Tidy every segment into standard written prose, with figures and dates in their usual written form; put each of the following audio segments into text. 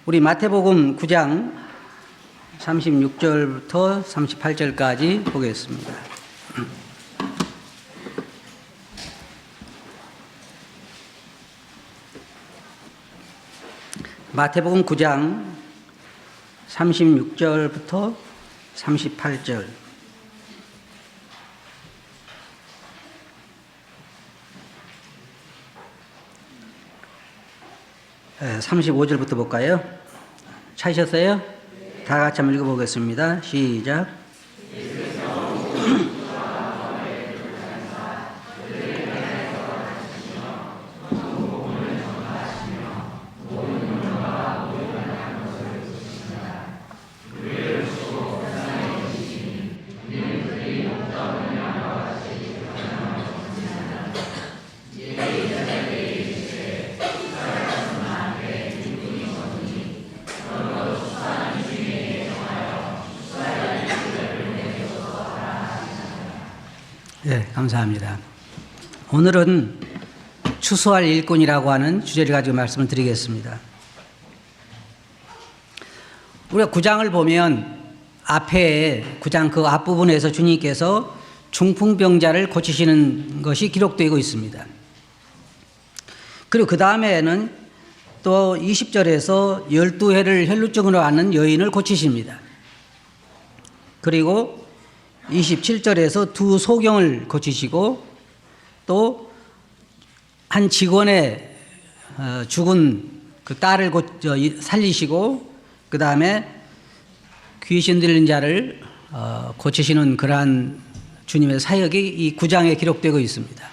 우리 마태복음 9장 36절부터 38절까지 보겠습니다. 마태복음 9장 36절부터 38절. 네, 35절부터 볼까요? 찾으셨어요? 다 같이 한번 읽어보겠습니다. 시작. 네, 감사합니다. 오늘은 추수할 일꾼이라고 하는 주제를 가지고 말씀을 드리겠습니다. 우리가 9장을 보면 앞에 9장 그 앞부분에서 주님께서 중풍병자를 고치시는 것이 기록되고 있습니다. 그리고 그 다음에는 또 20절에서 12해를 혈루증으로 앓는 여인을 고치십니다. 그리고 27절에서 두 소경을 고치시고 또 한 직원의 죽은 그 딸을 살리시고 그 다음에 귀신 들린 자를 고치시는 그러한 주님의 사역이 이 9장에 기록되고 있습니다.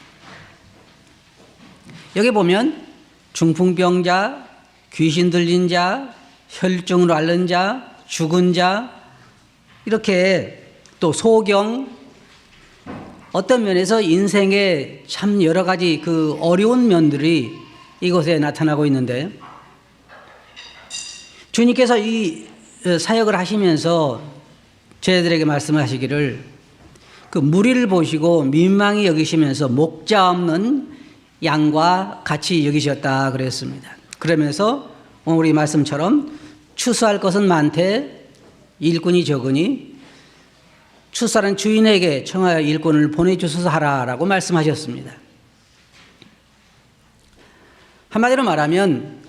여기 보면 중풍병자, 귀신 들린 자, 혈증으로 앓는 자, 죽은 자 이렇게 또 소경, 어떤 면에서 인생의 참 여러 가지 그 어려운 면들이 이곳에 나타나고 있는데, 주님께서 이 사역을 하시면서 저희들에게 말씀하시기를 그 무리를 보시고 민망히 여기시면서 목자 없는 양과 같이 여기셨다 그랬습니다. 그러면서 오늘 우리 말씀처럼 추수할 것은 많되 일꾼이 적으니 추수하는 주인에게 청하여 일꾼을 보내주소서 하라라고 말씀하셨습니다. 한마디로 말하면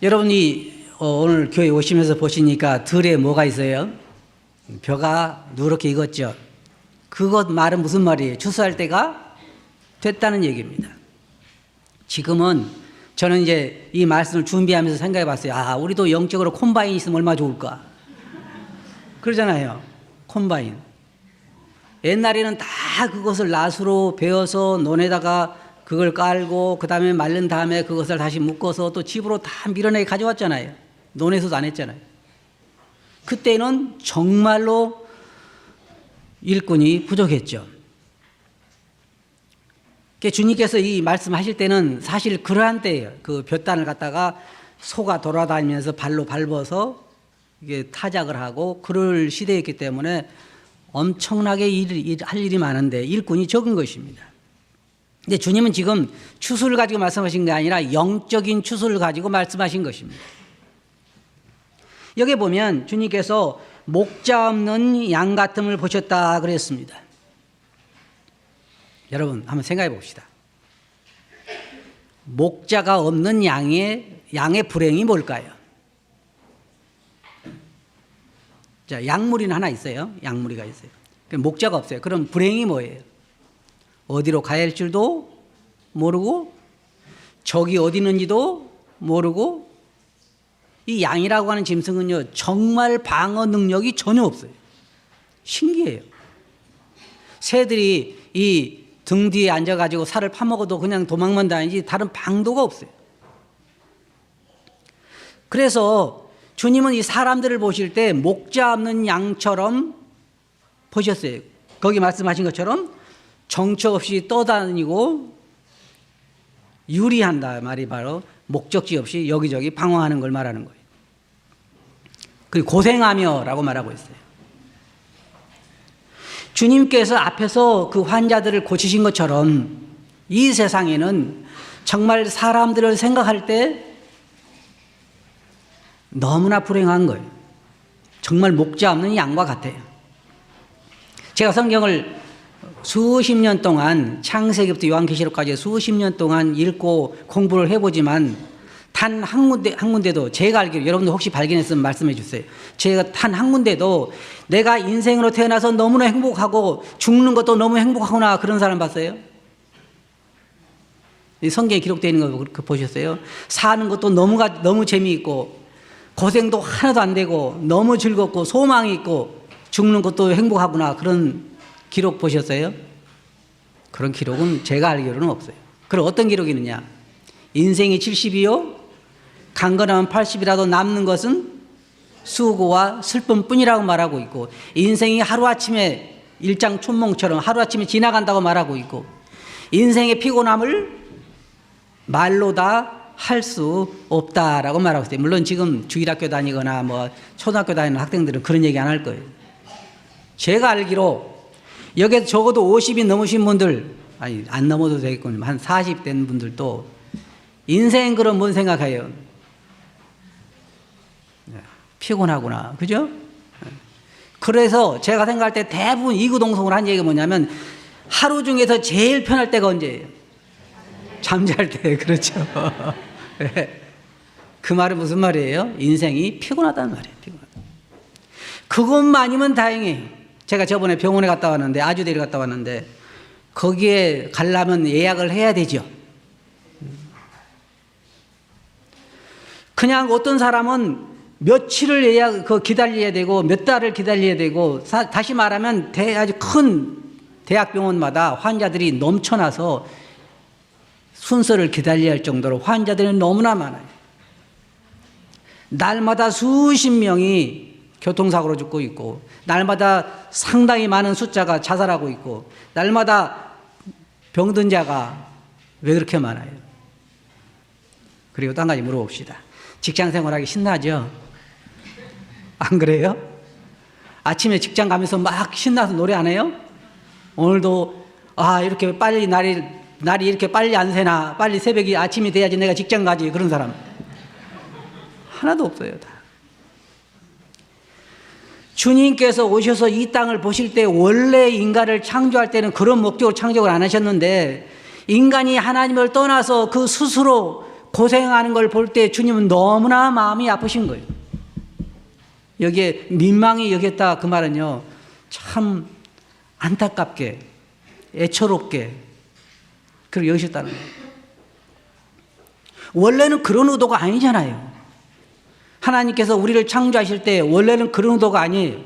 여러분이 오늘 교회 오시면서 보시니까 들에 뭐가 있어요? 벼가 누렇게 익었죠. 그것 말은 무슨 말이에요? 추수할 때가 됐다는 얘기입니다. 지금은 저는 이제 이 말씀을 준비하면서 생각해 봤어요. 아, 우리도 영적으로 콤바인 있으면 얼마나 좋을까? 그러잖아요. 콤바인. 옛날에는 다 그것을 낫으로 베어서 논에다가 그걸 깔고 그 다음에 말른 다음에 그것을 다시 묶어서 또 집으로 다 밀어내게 가져왔잖아요. 논에서도 안 했잖아요. 그때는 정말로 일꾼이 부족했죠. 주님께서 이 말씀하실 때는 사실 그러한 때예요. 그 볕단을 갖다가 소가 돌아다니면서 발로 밟아서 이게 타작을 하고 그럴 시대였기 때문에 엄청나게 할 일이 많은데 일꾼이 적은 것입니다. 근데 주님은 지금 추수를 가지고 말씀하신 게 아니라 영적인 추수를 가지고 말씀하신 것입니다. 여기 보면 주님께서 목자 없는 양 같음을 보셨다 그랬습니다. 여러분 한번 생각해 봅시다. 목자가 없는 양의 불행이 뭘까요? 자, 양무리는 하나 있어요. 양무리가 있어요. 목자가 없어요. 그럼 불행이 뭐예요? 어디로 가야 할 줄도 모르고 적이 어디 있는지도 모르고 이 양이라고 하는 짐승은요 정말 방어 능력이 전혀 없어요. 신기해요. 새들이 이 등 뒤에 앉아가지고 살을 파먹어도 그냥 도망만 다니지 다른 방도가 없어요. 그래서 주님은 이 사람들을 보실 때 목자 없는 양처럼 보셨어요. 거기 말씀하신 것처럼 정처 없이 떠다니고 유리한다 말이 바로 목적지 없이 여기저기 방황하는 걸 말하는 거예요. 그리고 고생하며라고 말하고 있어요. 주님께서 앞에서 그 환자들을 고치신 것처럼 이 세상에는 정말 사람들을 생각할 때 너무나 불행한 거예요. 정말 목자 없는 양과 같아요. 제가 성경을 수십 년 동안 창세기부터 요한계시록까지 수십 년 동안 읽고 공부를 해보지만 단 한 군데도 제가 알기로, 여러분들 혹시 발견했으면 말씀해 주세요. 제가 단 한 군데도 내가 인생으로 태어나서 너무나 행복하고 죽는 것도 너무 행복하구나 그런 사람 봤어요? 이 성경에 기록되어 있는 거 보셨어요? 사는 것도 너무 재미있고 고생도 하나도 안 되고 너무 즐겁고 소망이 있고 죽는 것도 행복하구나 그런 기록 보셨어요? 그런 기록은 제가 알기로는 없어요. 그럼 어떤 기록이 있느냐? 인생이 70이요 강건하면 80이라도 남는 것은 수고와 슬픔뿐이라고 말하고 있고, 인생이 하루아침에 일장춘몽처럼 하루아침에 지나간다고 말하고 있고, 인생의 피곤함을 말로 다 할 수 없다라고 말하고 있어요. 물론 지금 주일학교 다니거나 뭐 초등학교 다니는 학생들은 그런 얘기 안 할 거예요. 제가 알기로 여기에 적어도 50이 넘으신 분들, 아니 안 넘어도 되겠군요. 한 40 된 분들도 인생 그럼 뭔 생각해요? 피곤하구나. 그죠? 그래서 제가 생각할 때 대부분 이구동성으로 한 얘기가 뭐냐면 하루 중에서 제일 편할 때가 언제예요? 잠잘 때. 그렇죠. 그 말은 무슨 말이에요? 인생이 피곤하다는 말이에요. 피곤하다. 그것만이면 다행이에요. 제가 저번에 병원에 갔다 왔는데, 아주대를 갔다 왔는데 거기에 가려면 예약을 해야 되죠. 그냥 어떤 사람은 며칠을 기다려야 되고 몇 달을 기다려야 되고, 다시 말하면 아주 큰 대학병원마다 환자들이 넘쳐나서 순서를 기다려야 할 정도로 환자들이 너무나 많아요. 날마다 수십 명이 교통사고로 죽고 있고, 날마다 상당히 많은 숫자가 자살하고 있고, 날마다 병든 자가 왜 그렇게 많아요? 그리고 또 한 가지 물어봅시다. 직장 생활하기 신나죠? 안 그래요? 아침에 직장 가면서 막 신나서 노래 안 해요? 오늘도 이렇게 빨리 날이 이렇게 빨리 안 새나, 빨리 새벽이 아침이 돼야지 내가 직장 가지, 그런 사람 하나도 없어요. 다. 주님께서 오셔서 이 땅을 보실 때 원래 인간을 창조할 때는 그런 목적으로 창조를 안 하셨는데, 인간이 하나님을 떠나서 그 스스로 고생하는 걸 볼 때 주님은 너무나 마음이 아프신 거예요. 여기에 민망히 여겼다 그 말은요, 참 안타깝게 애처롭게 그렇게 여기셨다는 거예요. 원래는 그런 의도가 아니잖아요. 하나님께서 우리를 창조하실 때 원래는 그런 의도가 아니에요.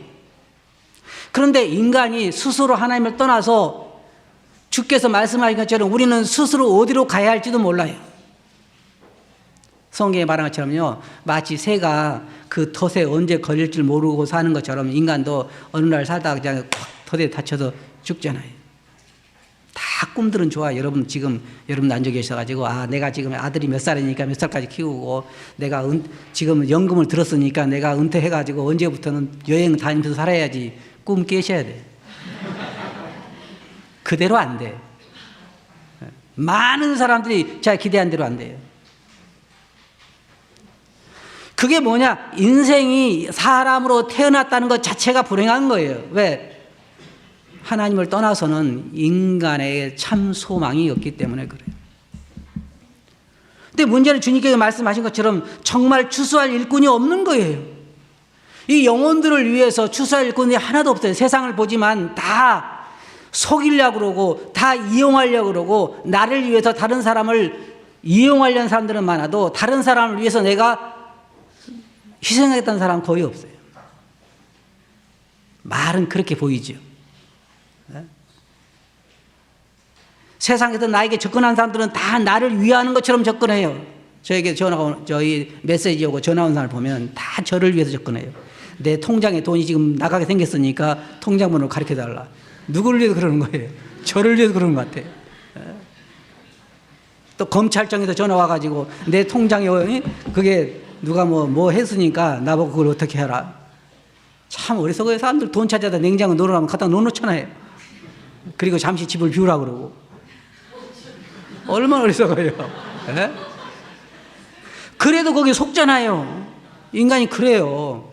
그런데 인간이 스스로 하나님을 떠나서 주께서 말씀하신 것처럼 우리는 스스로 어디로 가야 할지도 몰라요. 성경에 말한 것처럼요, 마치 새가 그 덫에 언제 걸릴 줄 모르고 사는 것처럼 인간도 어느 날 살다가 그냥 덫에 다쳐서 죽잖아요. 다 꿈들은 좋아. 여러분 앉아 계셔가지고, 내가 지금 아들이 몇 살이니까 몇 살까지 키우고, 내가 지금 연금을 들었으니까 내가 은퇴해가지고 언제부터는 여행 다니면서 살아야지. 꿈 깨셔야 돼. 그대로 안 돼. 많은 사람들이 제가 기대한 대로 안 돼요. 그게 뭐냐? 인생이 사람으로 태어났다는 것 자체가 불행한 거예요. 왜? 하나님을 떠나서는 인간의 참 소망이 없기 때문에 그래요. 근데 문제는 주님께서 말씀하신 것처럼 정말 추수할 일꾼이 없는 거예요. 이 영혼들을 위해서 추수할 일꾼이 하나도 없어요. 세상을 보지만 다 속이려고 그러고 다 이용하려고 그러고, 나를 위해서 다른 사람을 이용하려는 사람들은 많아도 다른 사람을 위해서 내가 희생하겠다는 사람은 거의 없어요. 말은 그렇게 보이죠. 세상에서 나에게 접근한 사람들은 다 나를 위하는 것처럼 접근해요. 저에게 저희 메시지 오고 전화 온 사람을 보면 다 저를 위해서 접근해요. 내 통장에 돈이 지금 나가게 생겼으니까 통장번호를 가르쳐달라. 누구를 위해서 그러는 거예요? 저를 위해서 그러는 것 같아요. 또 검찰청에서 전화 와가지고 내 통장에 그게 누가 뭐 했으니까 나보고 그걸 어떻게 해라. 참 어리석어요. 사람들 돈 찾아다 냉장고 넣으라면 갖다 놓잖아요. 그리고 잠시 집을 비우라 그러고. 얼마나 어리석어요. 에? 그래도 거기 속잖아요. 인간이 그래요.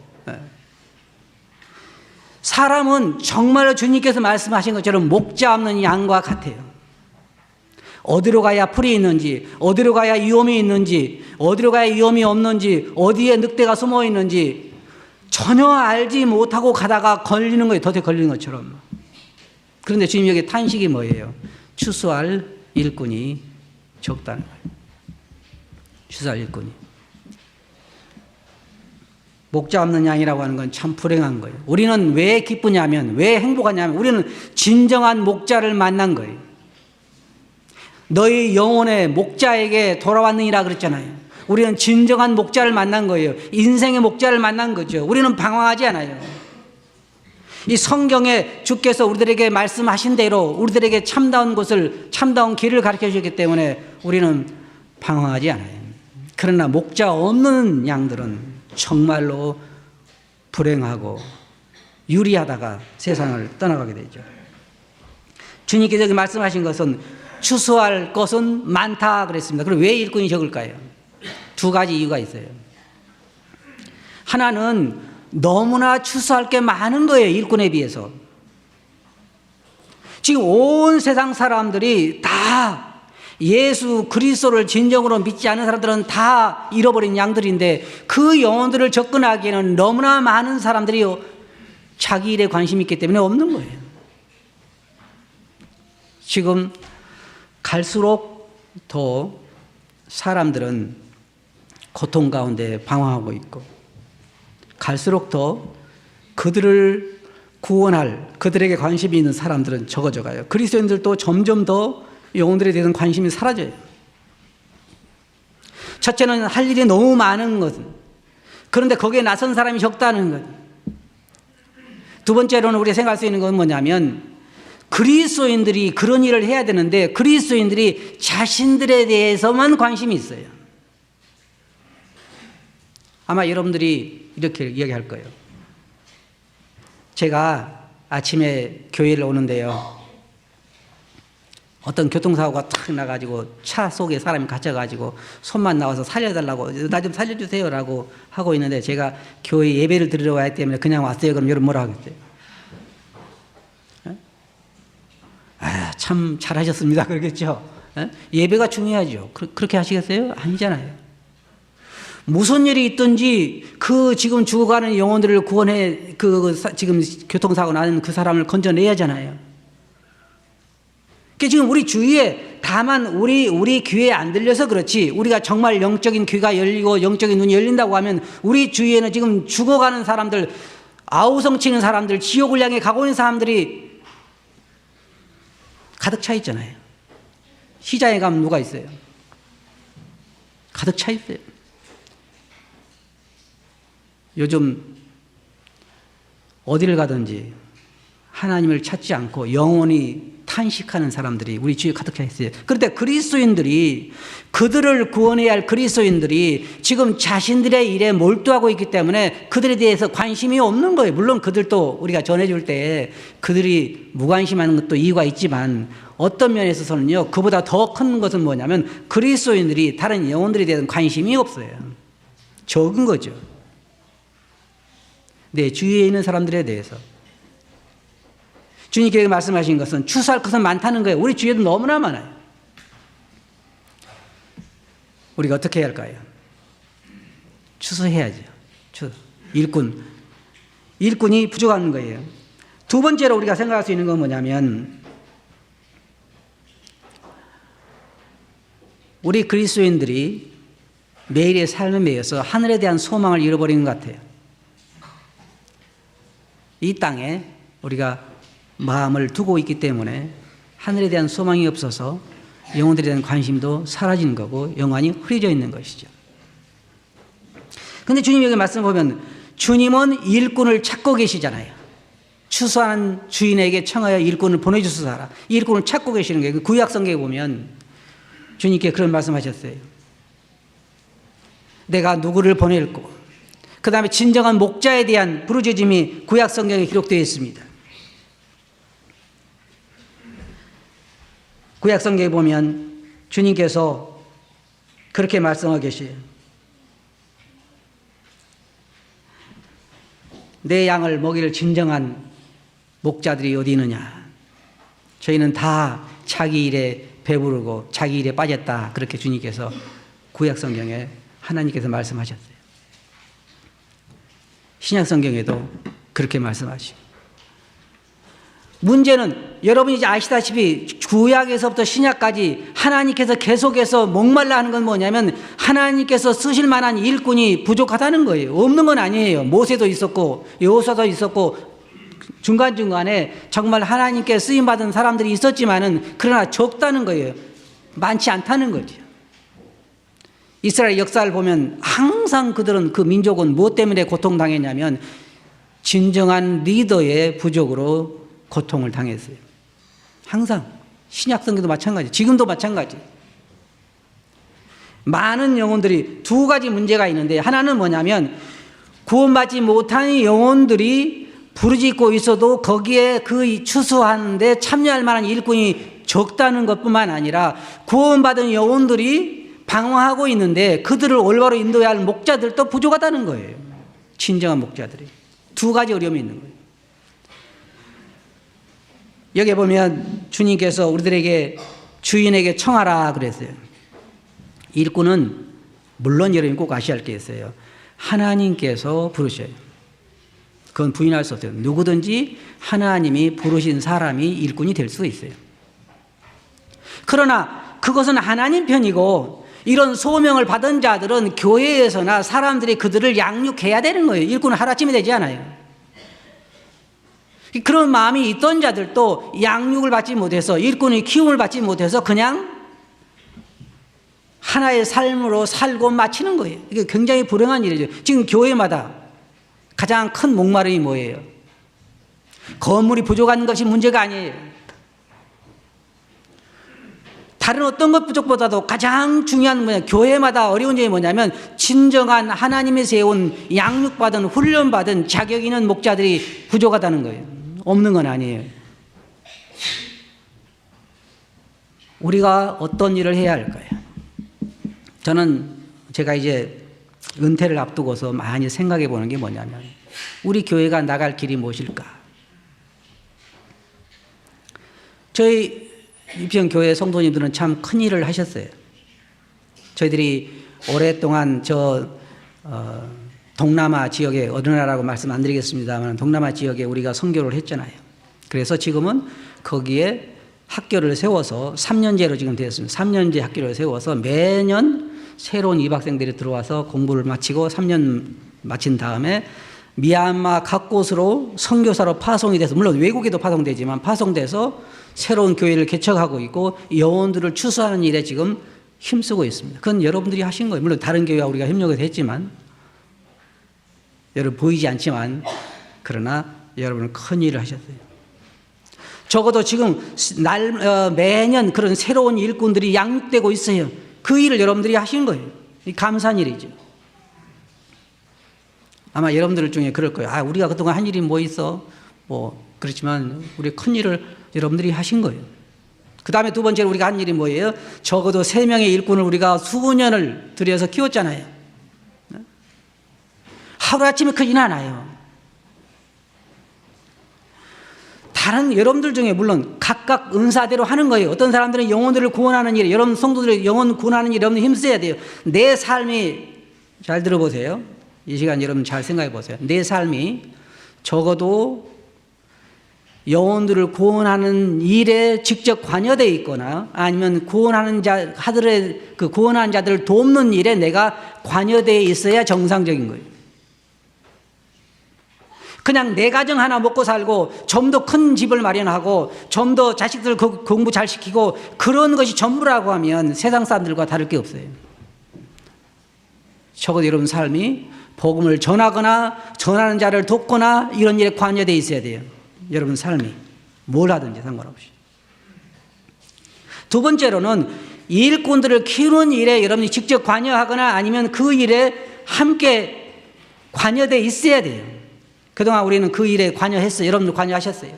사람은 정말로 주님께서 말씀하신 것처럼 목자 없는 양과 같아요. 어디로 가야 풀이 있는지, 어디로 가야 위험이 있는지, 어디로 가야 위험이 없는지, 어디에 늑대가 숨어 있는지 전혀 알지 못하고 가다가 걸리는 거예요. 덫에 걸리는 것처럼. 그런데 주님 여기 탄식이 뭐예요? 추수할 일꾼이 적다는 거예요. 추수할 일꾼이. 목자 없는 양이라고 하는 건 참 불행한 거예요. 우리는 왜 기쁘냐면, 왜 행복하냐면 우리는 진정한 목자를 만난 거예요. 너희 영혼의 목자에게 돌아왔느니라 그랬잖아요. 우리는 진정한 목자를 만난 거예요. 인생의 목자를 만난 거죠. 우리는 방황하지 않아요. 이 성경에 주께서 우리들에게 말씀하신 대로 우리들에게 참다운 곳을, 참다운 길을 가르쳐 주셨기 때문에 우리는 방황하지 않아요. 그러나 목자 없는 양들은 정말로 불행하고 유리하다가 세상을 떠나가게 되죠. 주님께서 여기 말씀하신 것은 추수할 것은 많다 그랬습니다. 그럼 왜 일꾼이 적을까요? 두 가지 이유가 있어요. 하나는 너무나 추수할 게 많은 거예요. 일꾼에 비해서. 지금 온 세상 사람들이 다 예수 그리스도를 진정으로 믿지 않은 사람들은 다 잃어버린 양들인데 그 영혼들을 접근하기에는 너무나 많은 사람들이 자기 일에 관심이 있기 때문에 없는 거예요. 지금 갈수록 더 사람들은 고통 가운데 방황하고 있고 갈수록 더 그들을 구원할, 그들에게 관심이 있는 사람들은 적어져 가요. 그리스도인들도 점점 더 영혼들에 대한 관심이 사라져요. 첫째는 할 일이 너무 많은 것. 그런데 거기에 나선 사람이 적다는 것. 두 번째로는 우리가 생각할 수 있는 건 뭐냐면 그리스도인들이 그런 일을 해야 되는데 그리스도인들이 자신들에 대해서만 관심이 있어요. 아마 여러분들이 이렇게 이야기할 거예요. 제가 아침에 교회를 오는데요. 어떤 교통사고가 탁 나가지고 차 속에 사람이 갇혀가지고 손만 나와서 살려달라고 나 좀 살려주세요라고 하고 있는데 제가 교회 예배를 드리러 와야 때문에 그냥 왔어요. 그럼 여러분 뭐라 하겠어요? 참 잘하셨습니다. 그러겠죠? 예배가 중요하죠. 그렇게 하시겠어요? 아니잖아요. 무슨 일이 있든지 그 지금 죽어가는 영혼들을 구원해 지금 교통사고 나는 그 사람을 건져내야 하잖아요. 지금 우리 주위에 다만 우리 귀에 안 들려서 그렇지 우리가 정말 영적인 귀가 열리고 영적인 눈이 열린다고 하면 우리 주위에는 지금 죽어가는 사람들, 아우성치는 사람들, 지옥을 향해 가고 있는 사람들이 가득 차 있잖아요. 시장에 가면 누가 있어요? 가득 차 있어요. 요즘 어디를 가든지 하나님을 찾지 않고 영원히 탄식하는 사람들이 우리 주위에 가득 차 있어요. 그런데 그리스도인들이 그들을 구원해야 할 그리스도인들이 지금 자신들의 일에 몰두하고 있기 때문에 그들에 대해서 관심이 없는 거예요. 물론 그들도 우리가 전해줄 때 그들이 무관심하는 것도 이유가 있지만 어떤 면에 있어서는요. 그보다 더 큰 것은 뭐냐면 그리스도인들이 다른 영혼들에 대한 관심이 없어요. 적은 거죠. 내 주위에 있는 사람들에 대해서. 주님께서 말씀하신 것은 추수할 것은 많다는 거예요. 우리 주위에도 너무나 많아요. 우리가 어떻게 해야 할까요? 추수해야죠. 일꾼이 부족한 거예요. 두 번째로 우리가 생각할 수 있는 건 뭐냐면 우리 그리스도인들이 매일의 삶에 매여서 하늘에 대한 소망을 잃어버리는 것 같아요. 이 땅에 우리가 마음을 두고 있기 때문에 하늘에 대한 소망이 없어서 영혼들에 대한 관심도 사라지는 거고 영안이 흐려져 있는 것이죠. 그런데 주님 여기 말씀을 보면 주님은 일꾼을 찾고 계시잖아요. 추수하는 주인에게 청하여 일꾼을 보내주소서. 일꾼을 찾고 계시는 거예요. 구약성경에 보면 주님께 그런 말씀하셨어요. 내가 누구를 보낼고 그 다음에 진정한 목자에 대한 부르짖음이 구약성경에 기록되어 있습니다. 구약성경에 보면 주님께서 그렇게 말씀하고 계세요. 내 양을 먹일 진정한 목자들이 어디 있느냐. 저희는 다 자기 일에 배부르고 자기 일에 빠졌다. 그렇게 주님께서 구약성경에 하나님께서 말씀하셨어요. 신약성경에도 그렇게 말씀하시고. 문제는 여러분이 이제 아시다시피 구약에서부터 신약까지 하나님께서 계속해서 목말라 하는 건 뭐냐면 하나님께서 쓰실 만한 일꾼이 부족하다는 거예요. 없는 건 아니에요. 모세도 있었고 여호수아도 있었고 중간중간에 정말 하나님께 쓰임받은 사람들이 있었지만은 그러나 적다는 거예요. 많지 않다는 거죠. 이스라엘 역사를 보면 항상 그들은 그 민족은 무엇 때문에 고통당했냐면 진정한 리더의 부족으로 고통을 당했어요. 항상 신약성경도 마찬가지, 지금도 마찬가지. 많은 영혼들이 두 가지 문제가 있는데 하나는 뭐냐면 구원받지 못한 영혼들이 부르짖고 있어도 거기에 그 추수하는데 참여할 만한 일꾼이 적다는 것뿐만 아니라 구원받은 영혼들이 방황하고 있는데 그들을 올바로 인도해야 할 목자들도 부족하다는 거예요. 진정한 목자들이. 두 가지 어려움이 있는 거예요. 여기 보면 주님께서 우리들에게 주인에게 청하라 그랬어요. 일꾼은 물론 여러분이 꼭 아셔야 할 게 있어요. 하나님께서 부르셔요. 그건 부인할 수 없어요. 누구든지 하나님이 부르신 사람이 일꾼이 될 수 있어요. 그러나 그것은 하나님 편이고 이런 소명을 받은 자들은 교회에서나 사람들이 그들을 양육해야 되는 거예요. 일꾼은 하루아침에 되지 않아요. 그런 마음이 있던 자들도 양육을 받지 못해서 일꾼의 키움을 받지 못해서 그냥 하나의 삶으로 살고 마치는 거예요. 이게 굉장히 불행한 일이죠. 지금 교회마다 가장 큰 목마름이 뭐예요? 건물이 부족한 것이 문제가 아니에요. 다른 어떤 것 부족보다도 가장 중요한 뭐냐, 교회마다 어려운 점이 뭐냐면 진정한 하나님이 세운 양육받은 훈련받은 자격 있는 목자들이 부족하다는 거예요. 없는 건 아니에요. 우리가 어떤 일을 해야 할까요? 저는 제가 이제 은퇴를 앞두고서 많이 생각해 보는 게 뭐냐면 우리 교회가 나갈 길이 무엇일까? 저희 이평교회 성도님들은 참 큰 일을 하셨어요. 저희들이 오랫동안 동남아 지역에 어느 나라라고 말씀 안 드리겠습니다만 동남아 지역에 우리가 선교를 했잖아요. 그래서 지금은 거기에 학교를 세워서 3년제로 지금 되었습니다. 3년제 학교를 세워서 매년 새로운 입학생들이 들어와서 공부를 마치고 3년 마친 다음에 미얀마 각 곳으로 선교사로 파송이 돼서 물론 외국에도 파송되지만 파송돼서 새로운 교회를 개척하고 있고 영혼들을 추수하는 일에 지금 힘쓰고 있습니다. 그건 여러분들이 하신 거예요. 물론 다른 교회와 우리가 협력을 했지만 여러분 보이지 않지만 그러나 여러분은 큰 일을 하셨어요. 적어도 지금 매년 그런 새로운 일꾼들이 양육되고 있어요. 그 일을 여러분들이 하신 거예요. 감사한 일이죠. 아마 여러분들 중에 그럴 거예요. 아, 우리가 그동안 한 일이 뭐 있어? 그렇지만 우리 큰 일을 여러분들이 하신 거예요. 그 다음에 두 번째로 우리가 한 일이 뭐예요? 적어도 3명의 일꾼을 우리가 수년을 들여서 키웠잖아요. 하루아침에 크진 않아요. 다른 여러분들 중에 물론 각각 은사대로 하는 거예요. 어떤 사람들은 영혼들을 구원하는 일, 여러분 성도들의 영혼 구원하는 일 여러분 힘써야 돼요. 내 삶이, 잘 들어보세요. 이 시간 여러분 잘 생각해 보세요. 내 삶이 적어도 영혼들을 구원하는 일에 직접 관여되어 있거나 아니면 구원하는 구원하는 자들을 돕는 일에 내가 관여되어 있어야 정상적인 거예요. 그냥 내 가정 하나 먹고 살고 좀 더 큰 집을 마련하고 좀 더 자식들 공부 잘 시키고 그런 것이 전부라고 하면 세상 사람들과 다를 게 없어요. 적어도 여러분 삶이 복음을 전하거나 전하는 자를 돕거나 이런 일에 관여되어 있어야 돼요. 여러분 삶이 뭘 하든지 상관없이. 두 번째로는 일꾼들을 키우는 일에 여러분이 직접 관여하거나 아니면 그 일에 함께 관여되어 있어야 돼요. 그동안 우리는 그 일에 관여했어요. 여러분도 관여하셨어요.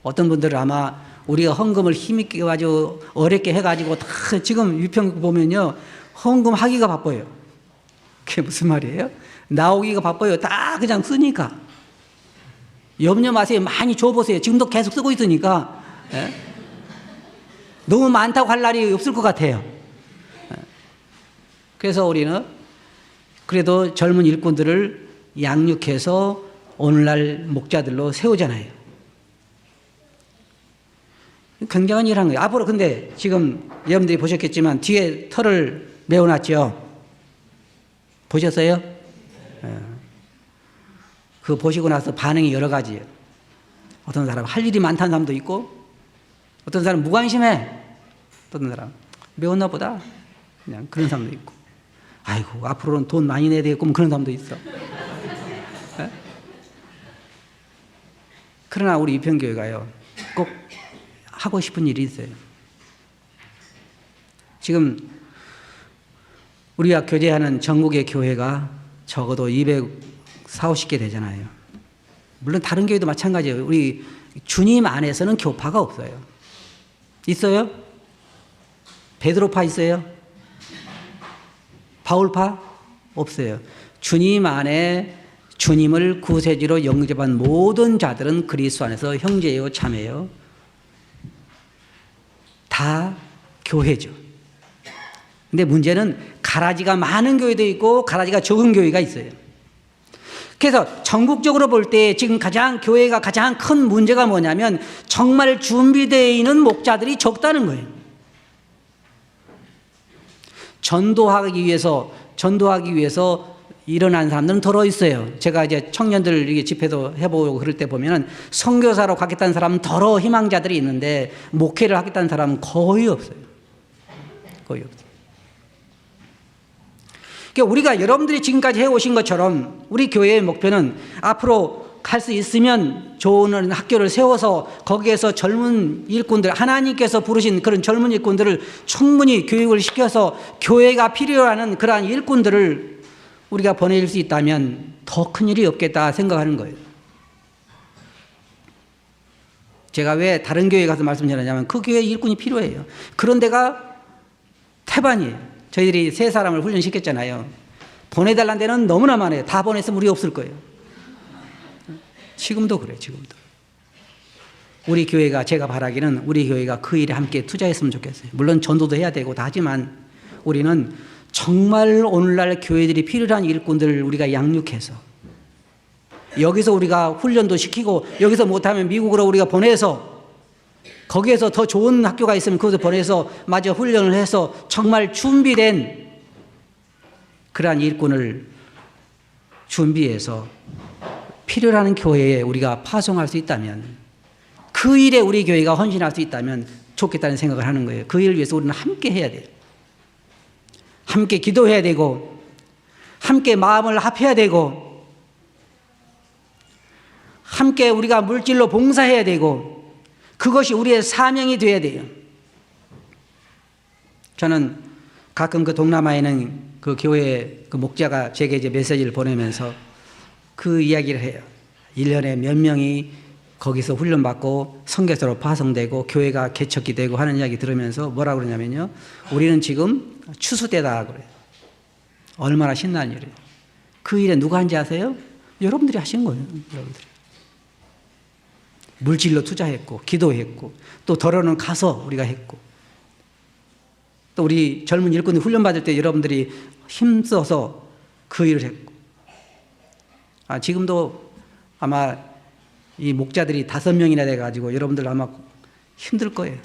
어떤 분들은 아마 우리가 헌금을 힘있게 가지고 어렵게 해가지고 다 지금 유평 보면요 헌금하기가 바빠요. 그게 무슨 말이에요? 나오기가 바빠요. 다 그냥 쓰니까. 염려 마세요. 많이 줘보세요. 지금도 계속 쓰고 있으니까. 예? 너무 많다고 할 날이 없을 것 같아요. 예? 그래서 우리는 그래도 젊은 일꾼들을 양육해서 오늘날 목자들로 세우잖아요. 굉장한 일을 한 거예요. 앞으로 근데 지금 여러분들이 보셨겠지만 뒤에 털을 메워놨죠. 보셨어요? 그거 보시고 나서 반응이 여러 가지예요. 어떤 사람 할 일이 많다는 사람도 있고, 어떤 사람 무관심해. 어떤 사람 메웠나 보다. 그냥 그런 사람도 있고. 아이고, 앞으로는 돈 많이 내야 되겠고, 그런 사람도 있어. 네? 그러나 우리 이평교회가요, 꼭 하고 싶은 일이 있어요. 지금 우리가 교제하는 전국의 교회가 적어도 240-50개 되잖아요. 물론 다른 교회도 마찬가지예요. 우리 주님 안에서는 교파가 없어요. 있어요? 베드로파 있어요? 바울파? 없어요. 주님 안에 주님을 구세주로 영접한 모든 자들은 그리스도 안에서 형제요 자매요. 다 교회죠. 근데 문제는 가라지가 많은 교회도 있고 가라지가 적은 교회가 있어요. 그래서 전국적으로 볼 때 지금 교회가 가장 큰 문제가 뭐냐면 정말 준비되어 있는 목자들이 적다는 거예요. 전도하기 위해서 일어난 사람들은 덜어 있어요. 제가 이제 청년들 이게 집회도 해보고 그럴 때 보면은 선교사로 가겠다는 사람은 덜어 희망자들이 있는데 목회를 하겠다는 사람은 거의 없어요. 거의 없어요. 그러니까 우리가 여러분들이 지금까지 해오신 것처럼 우리 교회의 목표는 앞으로 갈 수 있으면 좋은 학교를 세워서 거기에서 젊은 일꾼들, 하나님께서 부르신 그런 젊은 일꾼들을 충분히 교육을 시켜서 교회가 필요로 하는 그러한 일꾼들을 우리가 보낼 수 있다면 더 큰 일이 없겠다 생각하는 거예요. 제가 왜 다른 교회에 가서 말씀드리냐면 그 교회에 일꾼이 필요해요. 그런 데가 태반이에요. 저희들이 세 사람을 훈련시켰잖아요. 보내달라는 데는 너무나 많아요. 다 보냈으면 우리 없을 거예요. 지금도 그래요. 지금도. 우리 교회가, 제가 바라기는 우리 교회가 그 일에 함께 투자했으면 좋겠어요. 물론 전도도 해야 되고 다 하지만 우리는 정말 오늘날 교회들이 필요한 일꾼들을 우리가 양육해서 여기서 우리가 훈련도 시키고 여기서 못하면 미국으로 우리가 보내서 거기에서 더 좋은 학교가 있으면 그것을 보내서 마저 훈련을 해서 정말 준비된 그러한 일꾼을 준비해서 필요한 교회에 우리가 파송할 수 있다면 그 일에 우리 교회가 헌신할 수 있다면 좋겠다는 생각을 하는 거예요. 그 일을 위해서 우리는 함께 해야 돼요. 함께 기도해야 되고 함께 마음을 합해야 되고 함께 우리가 물질로 봉사해야 되고 그것이 우리의 사명이 되어야 돼요. 저는 가끔 그 동남아에 있는 그 교회 그 목자가 제게 이제 메시지를 보내면서 그 이야기를 해요. 1년에 몇 명이 거기서 훈련받고 선교사로 파송되고 교회가 개척이 되고 하는 이야기 들으면서 뭐라고 그러냐면요. 우리는 지금 추수 때다 그래요. 얼마나 신나는 일이에요. 그 일에 누가 한지 아세요? 여러분들이 하신 거예요. 여러분들이. 물질로 투자했고 기도했고 또 덜어는 가서 우리가 했고 또 우리 젊은 일꾼이 훈련받을 때 여러분들이 힘써서 그 일을 했고 지금도 아마 이 목자들이 5명이나 돼가지고 여러분들 아마 힘들 거예요.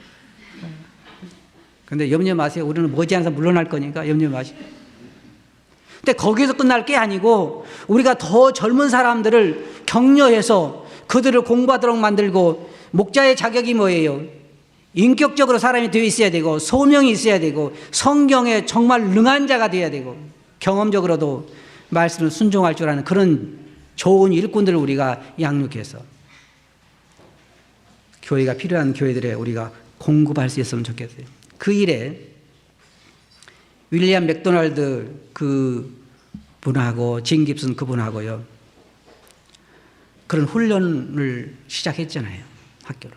근데 염려 마세요. 우리는 머지않아서 물러날 거니까 염려 마시고. 근데 거기서 끝날 게 아니고 우리가 더 젊은 사람들을 격려해서 그들을 공부하도록 만들고 목자의 자격이 뭐예요? 인격적으로 사람이 되어 있어야 되고 소명이 있어야 되고 성경에 정말 능한 자가 되어야 되고 경험적으로도 말씀을 순종할 줄 아는 그런 좋은 일꾼들을 우리가 양육해서 교회가 필요한 교회들에 우리가 공급할 수 있으면 좋겠어요. 그 일에 윌리엄 맥도날드 그 분하고 진 깁슨 그분하고요. 그런 훈련을 시작했잖아요. 학교를.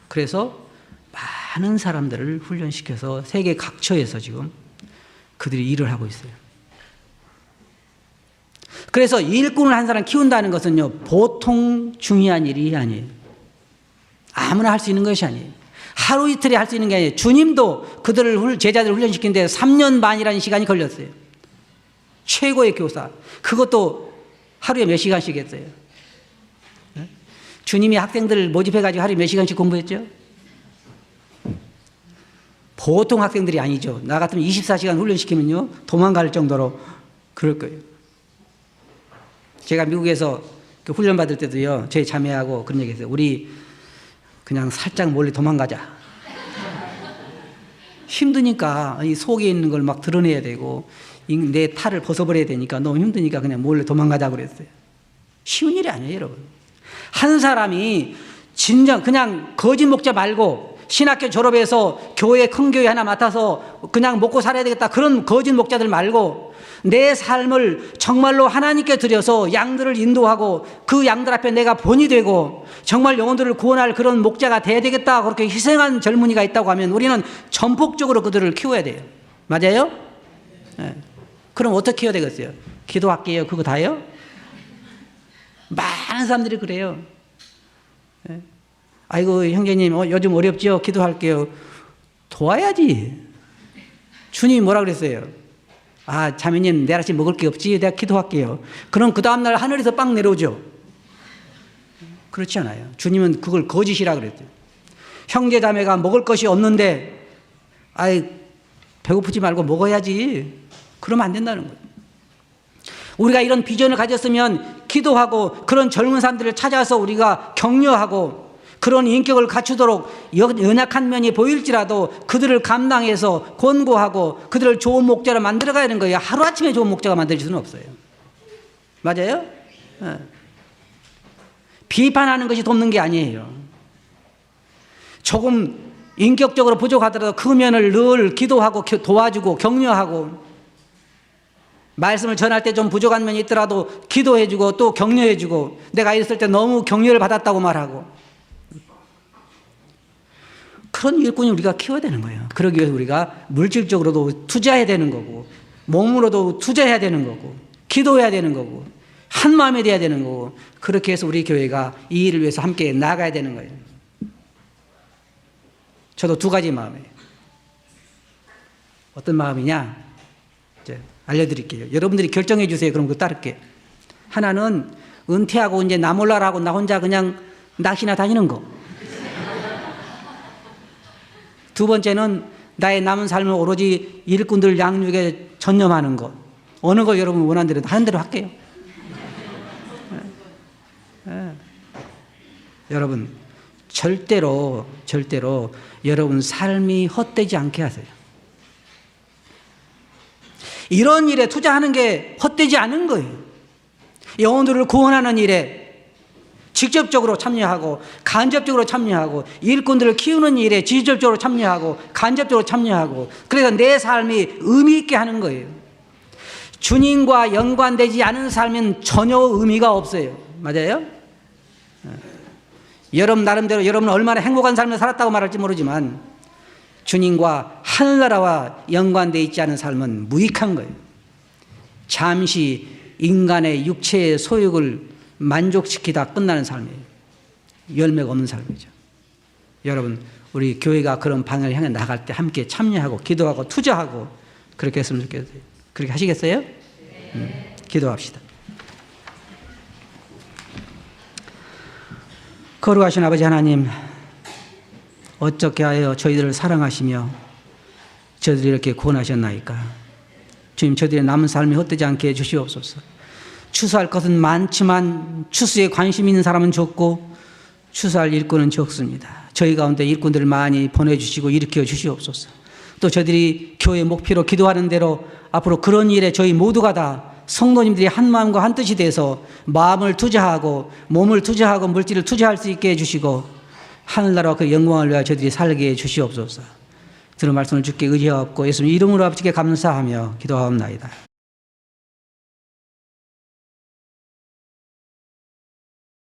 그래서 많은 사람들을 훈련시켜서 세계 각처에서 지금 그들이 일을 하고 있어요. 그래서 일꾼을 한 사람 키운다는 것은요, 보통 중요한 일이 아니에요. 아무나 할 수 있는 것이 아니에요. 하루 이틀에 할 수 있는 게 아니에요. 주님도 그들을, 제자들을 훈련시키는데 3년 반이라는 시간이 걸렸어요. 최고의 교사. 그것도 하루에 몇 시간씩 했어요. 주님이 학생들을 모집해가지고 하루에 몇 시간씩 공부했죠? 보통 학생들이 아니죠. 나 같으면 24시간 훈련시키면요, 도망갈 정도로 그럴 거예요. 제가 미국에서 그 훈련 받을 때도요, 제 자매하고 그런 얘기 했어요. 우리 그냥 살짝 몰래 도망가자. 힘드니까 이 속에 있는 걸 막 드러내야 되고 내 탈을 벗어버려야 되니까 너무 힘드니까 그냥 몰래 도망가자 그랬어요. 쉬운 일이 아니에요, 여러분. 한 사람이 진정 그냥 거짓 목자 말고 신학교 졸업해서 교회 큰 교회 하나 맡아서 그냥 먹고 살아야 되겠다 그런 거짓 목자들 말고 내 삶을 정말로 하나님께 드려서 양들을 인도하고 그 양들 앞에 내가 본이 되고 정말 영혼들을 구원할 그런 목자가 돼야 되겠다 그렇게 희생한 젊은이가 있다고 하면 우리는 전폭적으로 그들을 키워야 돼요. 맞아요? 네. 그럼 어떻게 해야 되겠어요? 기도할게요. 그거 다요? 많은 사람들이 그래요. 네. 아이고 형제님 요즘 어렵죠? 기도할게요. 도와야지. 주님이 뭐라 그랬어요? 아 자매님 내일 아침 먹을 게 없지? 내가 기도할게요. 그럼 그 다음날 하늘에서 빵 내려오죠? 그렇지 않아요. 주님은 그걸 거짓이라 그랬죠. 형제 자매가 먹을 것이 없는데 아이 배고프지 말고 먹어야지. 그러면 안 된다는 거예요. 우리가 이런 비전을 가졌으면 기도하고 그런 젊은 사람들을 찾아서 우리가 격려하고 그런 인격을 갖추도록 연약한 면이 보일지라도 그들을 감당해서 권고하고 그들을 좋은 목자로 만들어가야 하는 거예요. 하루아침에 좋은 목자가 만들 수는 없어요. 맞아요? 네. 비판하는 것이 돕는 게 아니에요. 조금 인격적으로 부족하더라도 그 면을 늘 기도하고 도와주고 격려하고 말씀을 전할 때 좀 부족한 면이 있더라도 기도해주고 또 격려해주고 내가 있을 때 너무 격려를 받았다고 말하고 그런 일꾼이 우리가 키워야 되는 거예요. 그러기 위해서 우리가 물질적으로도 투자해야 되는 거고 몸으로도 투자해야 되는 거고 기도해야 되는 거고 한 마음이 돼야 되는 거고 그렇게 해서 우리 교회가 이 일을 위해서 함께 나가야 되는 거예요. 저도 두 가지 마음이에요. 어떤 마음이냐? 이제 알려드릴게요. 여러분들이 결정해 주세요. 그럼 그거 따를게요. 하나는 은퇴하고 이제 나 몰라라고 나 혼자 그냥 낚시나 다니는 거. 두 번째는 나의 남은 삶을 오로지 일꾼들 양육에 전념하는 것. 어느 거 여러분 원하는 대로 하는 대로 할게요. 여러분 절대로 여러분 삶이 헛되지 않게 하세요. 이런 일에 투자하는 게 헛되지 않은 거예요. 영혼들을 구원하는 일에 직접적으로 참여하고 간접적으로 참여하고 일꾼들을 키우는 일에 직접적으로 참여하고 간접적으로 참여하고 그래서 내 삶이 의미 있게 하는 거예요. 주님과 연관되지 않은 삶은 전혀 의미가 없어요. 맞아요? 여러분 나름대로 여러분은 얼마나 행복한 삶을 살았다고 말할지 모르지만 주님과 하늘나라와 연관되어 있지 않은 삶은 무익한 거예요. 잠시 인간의 육체의 소욕을 만족시키다 끝나는 삶이에요. 열매가 없는 삶이죠. 여러분 우리 교회가 그런 방향을 향해 나갈 때 함께 참여하고 기도하고 투자하고 그렇게 했으면 좋겠어요. 그렇게 하시겠어요? 기도합시다. 거룩하신 아버지 하나님 어떻게 하여 저희들을 사랑하시며 저희들을 이렇게 구원하셨나이까. 주님 저희들의 남은 삶이 헛되지 않게 해주시옵소서. 추수할 것은 많지만 추수에 관심 있는 사람은 적고 추수할 일꾼은 적습니다. 저희 가운데 일꾼들을 많이 보내주시고 일으켜 주시옵소서. 또 저희들이 교회 목표로 기도하는 대로 앞으로 그런 일에 저희 모두가 다 성도님들이 한 마음과 한 뜻이 돼서 마음을 투자하고 몸을 투자하고 물질을 투자할 수 있게 해주시고 하늘나라와 그 영광을 위하여 저희들이 살게 해주시옵소서. 들은 말씀을 주께 의지하옵고 예수님 이름으로 아버지께 감사하며 기도하옵나이다.